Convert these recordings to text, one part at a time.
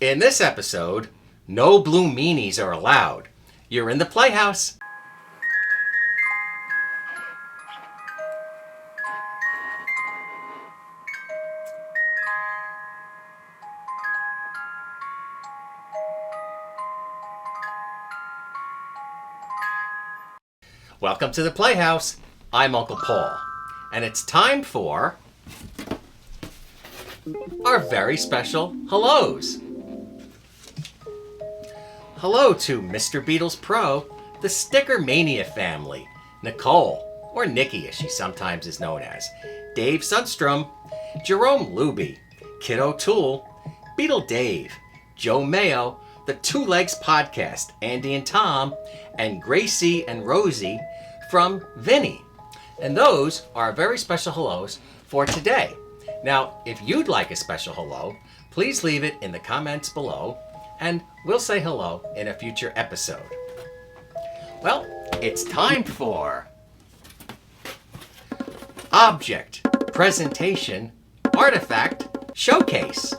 In this episode, no blue meanies are allowed. You're in the Playhouse. Welcome to the Playhouse. I'm Uncle Paul, and it's time for our very special hellos. Hello to Mr. Beatles Pro, the Sticker Mania family, Nicole, or Nikki as she sometimes is known as, Dave Sundstrom, Jerome Luby, Kid O'Toole, Beetle Dave, Joe Mayo, the Two Legs Podcast, Andy and Tom, and Gracie and Rosie from Vinny. And those are our very special hellos for today. Now, if you'd like a special hello, please leave it in the comments below, and we'll say hello in a future episode. Well, it's time for Object Presentation Artifact Showcase.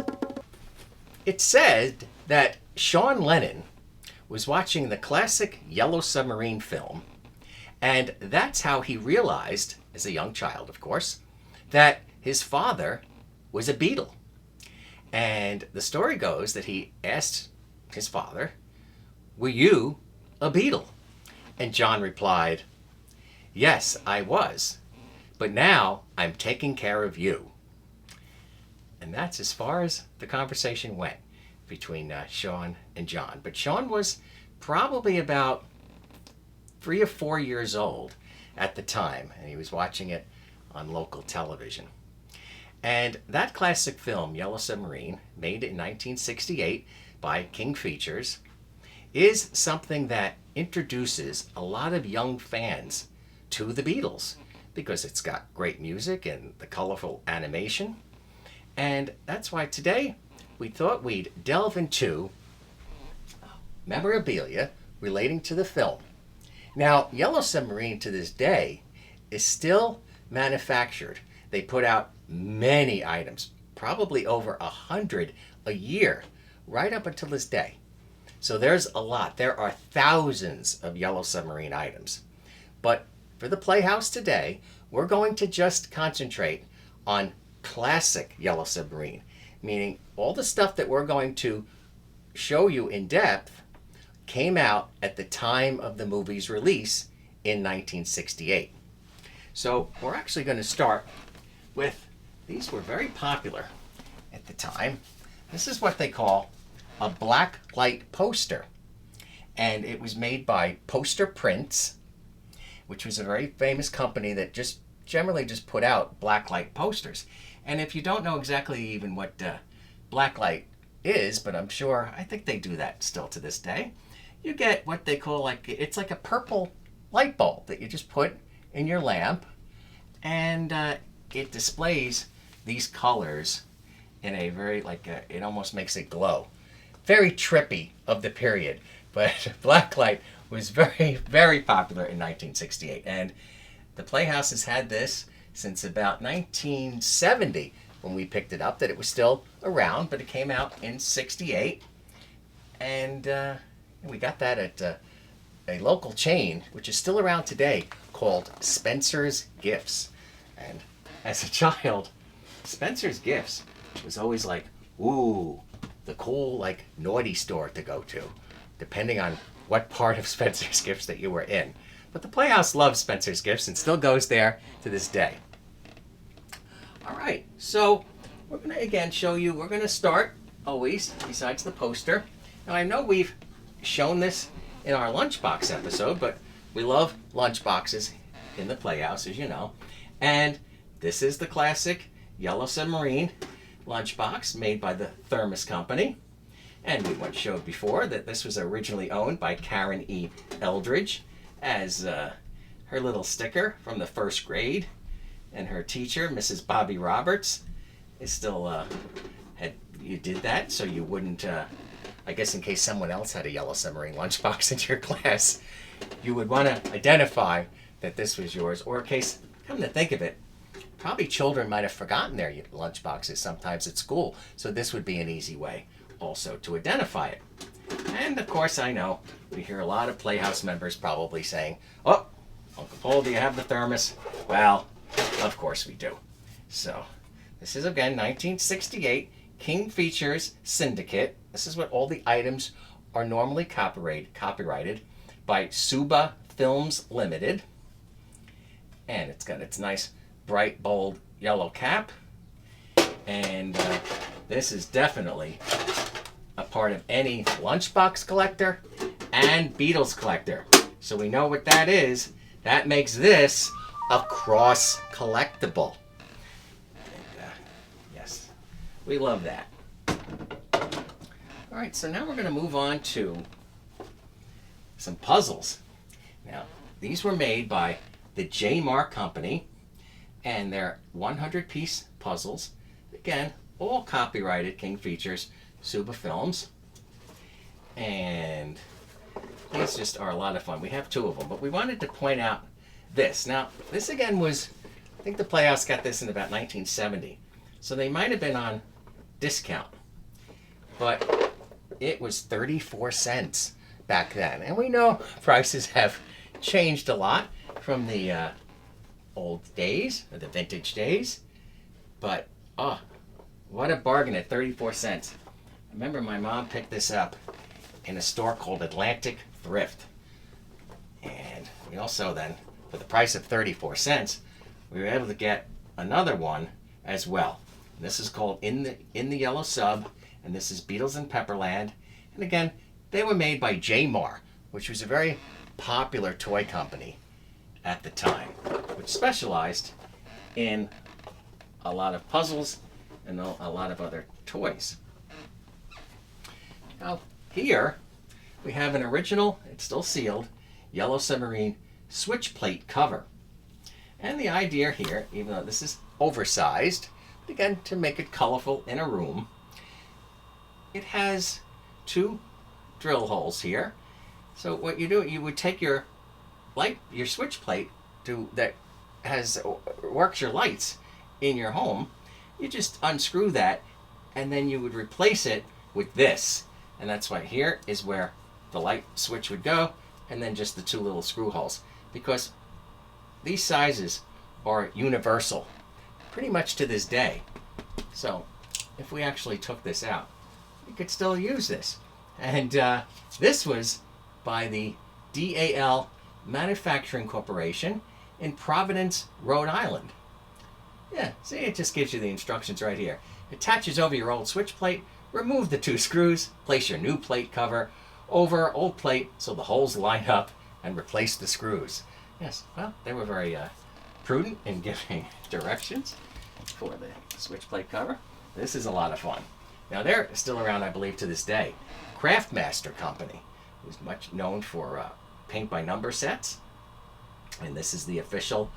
It said that Sean Lennon was watching the classic Yellow Submarine film, and that's how he realized, as a young child of course, that his father was a Beatle. And the story goes that he asked his father, "Were you a Beatle?" And John replied, "Yes, I was, but now I'm taking care of you." And that's as far as the conversation went between Sean and John. But Sean was probably about 3 or 4 years old at the time, and he was watching it on local television. And that classic film, Yellow Submarine, made in 1968 by King Features, is something that introduces a lot of young fans to the Beatles because it's got great music and the colorful animation. And that's why today we thought we'd delve into memorabilia relating to the film. Now, Yellow Submarine to this day is still manufactured. They put out many items, probably over 100 a year, right up until this day. So there's a lot. There are thousands of Yellow Submarine items. But for the Playhouse today, we're going to just concentrate on classic Yellow Submarine, meaning all the stuff that we're going to show you in depth came out at the time of the movie's release in 1968. So we're actually going to start with, these were very popular at the time. This is what they call a black light poster. And it was made by Poster Prints, which was a very famous company that just generally just put out black light posters. And if you don't know exactly even what black light is, but I'm sure, I think they do that still to this day, you get what they call it's like a purple light bulb that you just put in your lamp, and it displays these colors in a very, it almost makes it glow. Very trippy of the period, but black light was very, very popular in 1968. And the Playhouse has had this since about 1970 when we picked it up, that it was still around, but it came out in 68. And we got that at a local chain, which is still around today, called Spencer's Gifts. And as a child, Spencer's Gifts was always like, ooh, the cool, naughty store to go to, depending on what part of Spencer's Gifts that you were in. But the Playhouse loves Spencer's Gifts and still goes there to this day. All right, so we're going to again show you, we're going to start always, besides the poster. Now I know we've shown this in our Lunchbox episode, but we love Lunchboxes in the Playhouse, as you know. And this is the classic Yellow Submarine Lunchbox made by the Thermos Company. And we once showed before that this was originally owned by Karen E. Eldridge as her little sticker from the first grade. And her teacher, Mrs. Bobby Roberts, is still, you did that so you wouldn't, I guess in case someone else had a Yellow Submarine lunchbox in your class, you would want to identify that this was yours. Or in case, come to think of it, probably children might have forgotten their lunchboxes sometimes at school, so this would be an easy way also to identify it. And of course, I know we hear a lot of Playhouse members probably saying, "Oh, Uncle Paul, do you have the thermos?" Well, of course we do. So this is again 1968 King Features Syndicate. This is what all the items are normally copyrighted by Suba Films Limited. And it's got its nice bright bold yellow cap. And this is definitely a part of any Lunchbox collector and Beatles collector. So we know what that is. That makes this a cross collectible. And, yes, we love that. All right, so now we're going to move on to some puzzles. Now, these were made by the J-Mar Company, and they're 100-piece puzzles. Again, all copyrighted King Features, Suba Films. And these just are a lot of fun. We have two of them, but we wanted to point out this. Now, this again was, I think the Playhouse got this in about 1970. So they might have been on discount. But it was 34 cents back then. And we know prices have changed a lot from the old days, or the vintage days. But, oh, what a bargain at 34 cents. I remember my mom picked this up in a store called Atlantic Thrift. And we also then, for the price of 34 cents, we were able to get another one as well. And this is called In the Yellow Sub, and this is Beatles in Pepperland. And again, they were made by J-Mar, which was a very popular toy company at the time, which specialized in a lot of puzzles and a lot of other toys. Now, here we have an original, it's still sealed, Yellow Submarine switch plate cover. And the idea here, even though this is oversized, but again, to make it colorful in a room, it has two drill holes here. So what you do, you would take your switch plate that works your lights in your home. You just unscrew that, and then you would replace it with this. And that's why here is where the light switch would go, and then just the two little screw holes. Because these sizes are universal, pretty much to this day. So if we actually took this out, you could still use this. And this was by the DAL Manufacturing Corporation in Providence, Rhode Island. Yeah, see, it just gives you the instructions right here. Attaches over your old switch plate, remove the two screws, place your new plate cover over old plate so the holes line up, and replace the screws. Yes, well, they were very prudent in giving directions for the switch plate cover. This is a lot of fun. Now, they're still around, I believe, to this day. Craftmaster Company, who's much known for paint by number sets. And this is the official,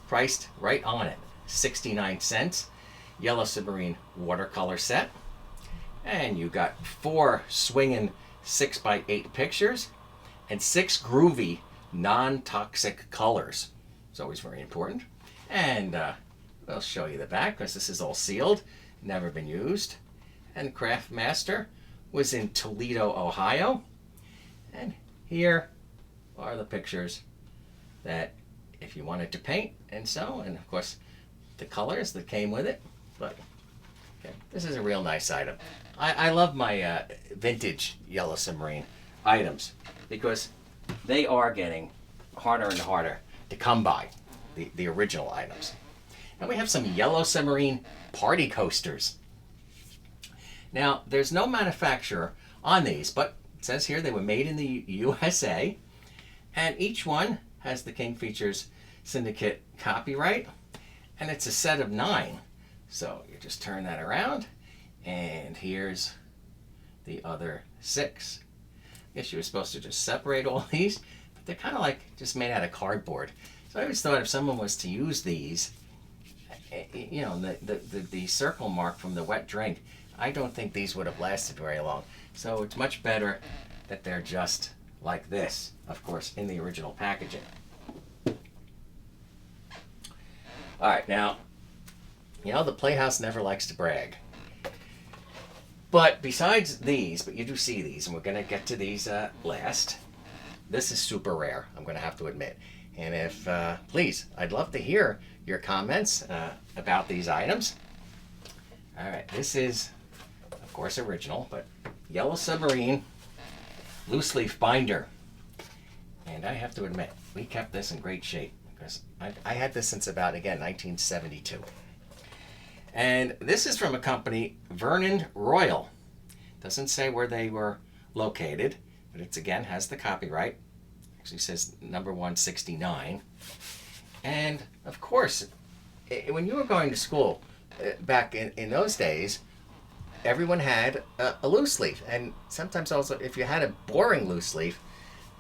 priced right on it, 69 cents. Yellow Submarine watercolor set. And you got 4 swinging 6x8 pictures and 6 groovy non-toxic colors. It's always very important. And I'll show you the back because this is all sealed, never been used. And Craftmaster was in Toledo, Ohio. And here are the pictures that if you wanted to paint and so, and of course the colors that came with it. But okay, this is a real nice item. I love my vintage Yellow Submarine items because they are getting harder and harder to come by, the original items. And we have some Yellow Submarine party coasters. Now, there's no manufacturer on these, but it says here they were made in the USA, and each one has the King Features Syndicate copyright, and it's a set of 9. So you just turn that around, and here's the other 6. I guess you were supposed to just separate all these, but they're kind of like just made out of cardboard. So I always thought if someone was to use these, you know, the circle mark from the wet drink, I don't think these would have lasted very long. So it's much better that they're just like this, of course, in the original packaging. All right, now, you know, the Playhouse never likes to brag. But besides these, but you do see these, and we're going to get to these last. This is super rare, I'm going to have to admit. And if, please, I'd love to hear your comments about these items. All right, this is, of course, original, but Yellow Submarine loose leaf binder. And I have to admit, we kept this in great shape because I had this since about, again, 1972. And this is from a company, Vernon Royal. Doesn't say where they were located, but it's, again, has the copyright. Actually says number 169. And, of course, when you were going to school back in those days, everyone had a loose leaf. And sometimes also, if you had a boring loose leaf,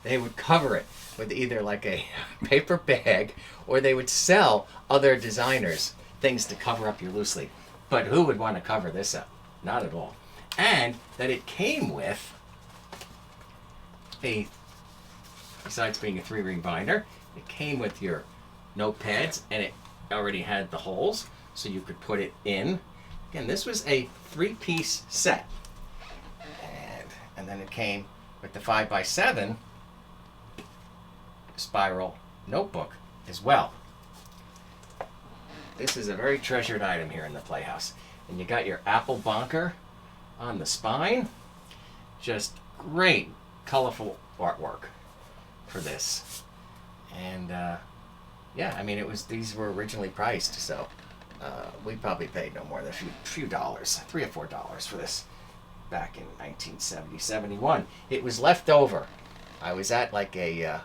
they would cover it with either like a paper bag, or they would sell other designers things to cover up your loose leaf. But who would want to cover this up? Not at all. And that it came with besides being a 3-ring binder, it came with your notepads, and it already had the holes, so you could put it in. Again, this was a 3-piece set. And then it came with the 5x7 spiral notebook as well. This is a very treasured item here in the Playhouse. And you got your apple bonker on the spine. Just great, colorful artwork for this. And yeah, I mean, these were originally priced, so we probably paid no more than a few dollars, $3 or $4 for this back in 1970, 71. It was left over. I was at like a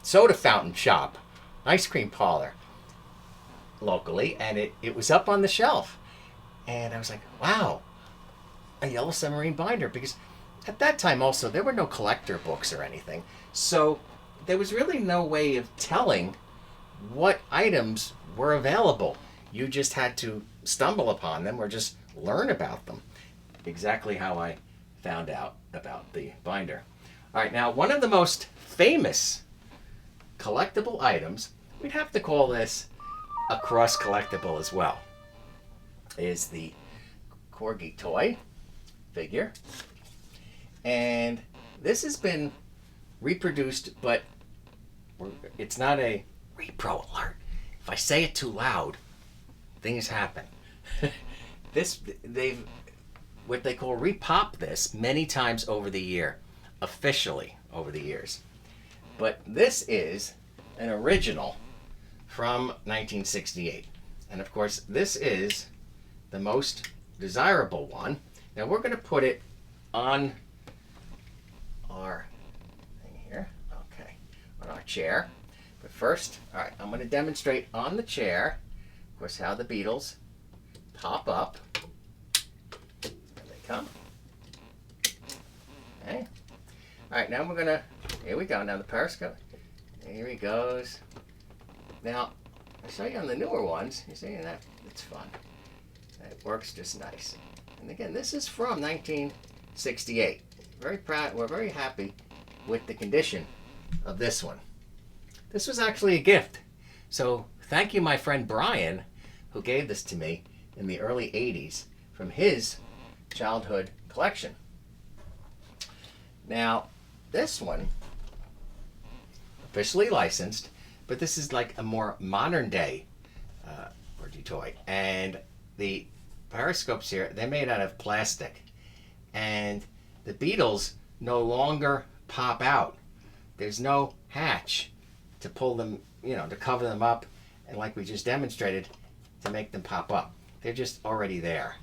soda fountain shop, ice cream parlor locally, and it was up on the shelf. And I was like, wow, a Yellow Submarine binder. Because at that time also, there were no collector books or anything. So there was really no way of telling what items were available. You just had to stumble upon them or just learn about them. Exactly how I found out about the binder. All right, now one of the most famous collectible items, we'd have to call this a cross collectible as well, is the Corgi toy figure. And this has been reproduced, but it's not a repro alert. If I say it too loud, things happen. They've what they call repop this many times over the year, officially over the years. But this is an original from 1968. And of course, this is the most desirable one. Now we're going to put it on our thing here. Okay, on our chair. But first, all right, I'm going to demonstrate on the chair, of course, how the Beatles pop up. There they come. Okay. All right, now we're going to, here we go, now the periscope. Here he goes. Now, I show you on the newer ones, you see that, it's fun. It works just nice. And again, this is from 1968. Very proud, we're very happy with the condition of this one. This was actually a gift. So thank you, my friend Brian, who gave this to me in the early 80s from his childhood collection. Now, this one, officially licensed, but this is like a more modern day Corgi toy. And the periscopes here, they're made out of plastic. And the Beatles no longer pop out. There's no hatch to pull them, you know, to cover them up, and like we just demonstrated, to make them pop up. They're just already there.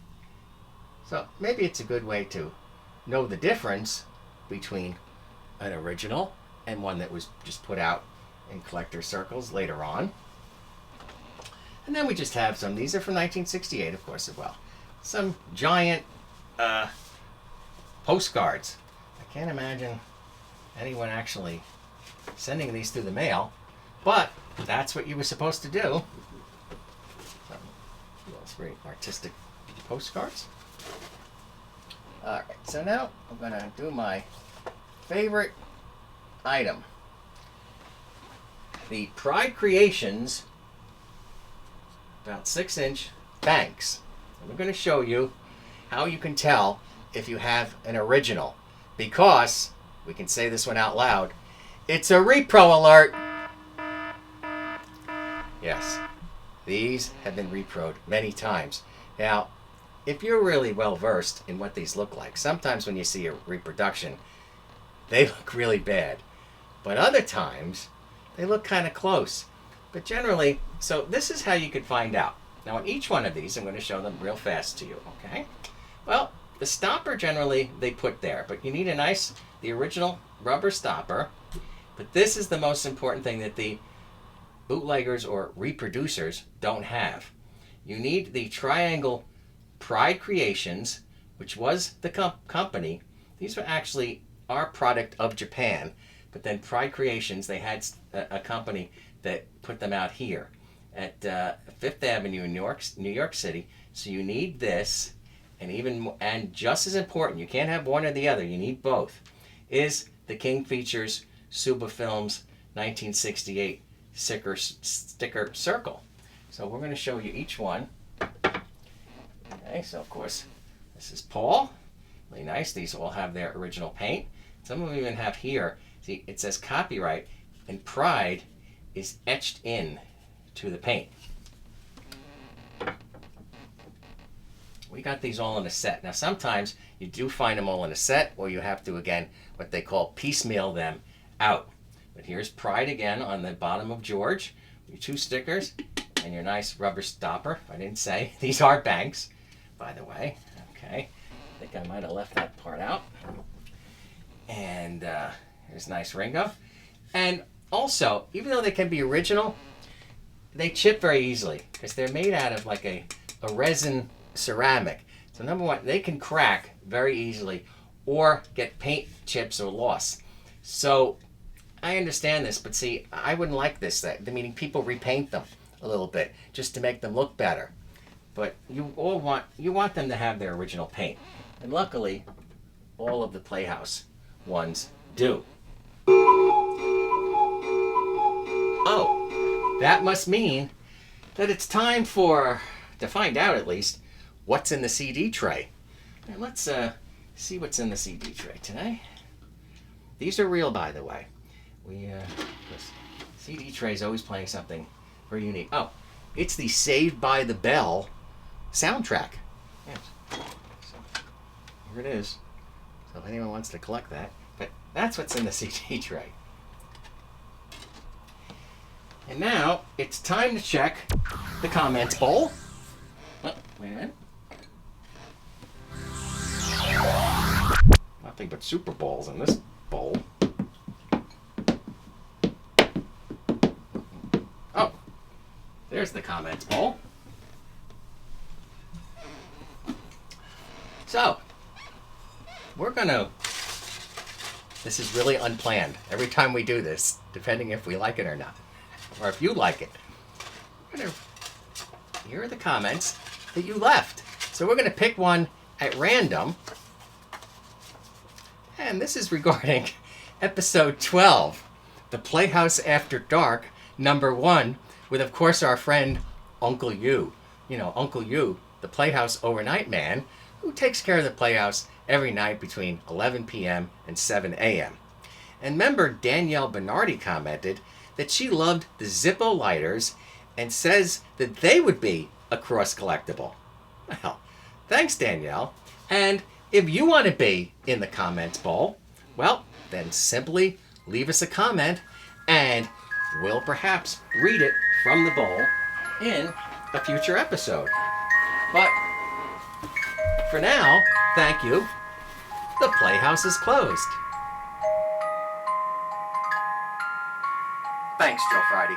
So maybe it's a good way to know the difference between an original and one that was just put out in collector circles later on. And then we just have some, these are from 1968, of course, as well. Some giant postcards. I can't imagine anyone actually sending these through the mail, but that's what you were supposed to do. Some very artistic postcards. All right, so now I'm gonna do my favorite item. The Pride Creations about 6-inch banks. And we're going to show you how you can tell if you have an original, because, we can say this one out loud, it's a repro alert. Yes, these have been reproed many times. Now, if you're really well versed in what these look like, sometimes when you see a reproduction, they look really bad. But other times, they look kind of close. But generally, so this is how you could find out. Now on each one of these, I'm going to show them real fast to you, okay? Well, the stopper generally they put there, but you need the original rubber stopper. But this is the most important thing that the bootleggers or reproducers don't have. You need the triangle Pride Creations, which was the company. These were actually our product of Japan, but then Pride Creations, they had a company that put them out here at Fifth Avenue in New York City. So you need this, and just as important, you can't have one or the other, you need both, is the King Features Suba Films 1968 sticker circle. So we're going to show you each one. Okay, so of course, this is Paul. Really nice. These all have their original paint. Some of them even have here, see, it says copyright, and Pride is etched in to the paint. We got these all in a set. Now sometimes you do find them all in a set, or you have to, again, what they call piecemeal them out. But here's Pride again on the bottom of George. Your 2 stickers and your nice rubber stopper. I didn't say. These are banks, by the way. Okay. I think I might have left that part out. And here's nice Ringo. And also, even though they can be original, they chip very easily because they're made out of like a resin ceramic. So number one, they can crack very easily or get paint chips or loss. So I understand this, but see, I wouldn't like this. Meaning people repaint them a little bit just to make them look better. But you want them to have their original paint. And luckily, all of the Playhouse ones do. Oh, that must mean that it's time to find out at least, what's in the CD tray. And let's see what's in the CD tray today. These are real, by the way. This CD tray is always playing something very unique. Oh, it's the Saved by the Bell soundtrack. Yes. So here it is. So if anyone wants to collect that, but that's what's in the CD tray. And now it's time to check the comments bowl. Oh, wait a minute. Nothing but Super Bowls in this bowl. Oh, there's the comments bowl. So, this is really unplanned. Every time we do this, depending if we like it or not, or if you like it. Here are the comments that you left. So we're going to pick one at random. And this is regarding episode 12, The Playhouse After Dark, number 1, with, of course, our friend Uncle U. You know, Uncle U, the Playhouse overnight man, who takes care of the Playhouse every night between 11 p.m. and 7 a.m. And member Danielle Bernardi commented that she loved the Zippo lighters and says that they would be a cross collectible. Well, thanks, Danielle. And if you want to be in the comments bowl, well, then simply leave us a comment and we'll perhaps read it from the bowl in a future episode. But for now, thank you. The Playhouse is closed. Thanks, Joe Friday.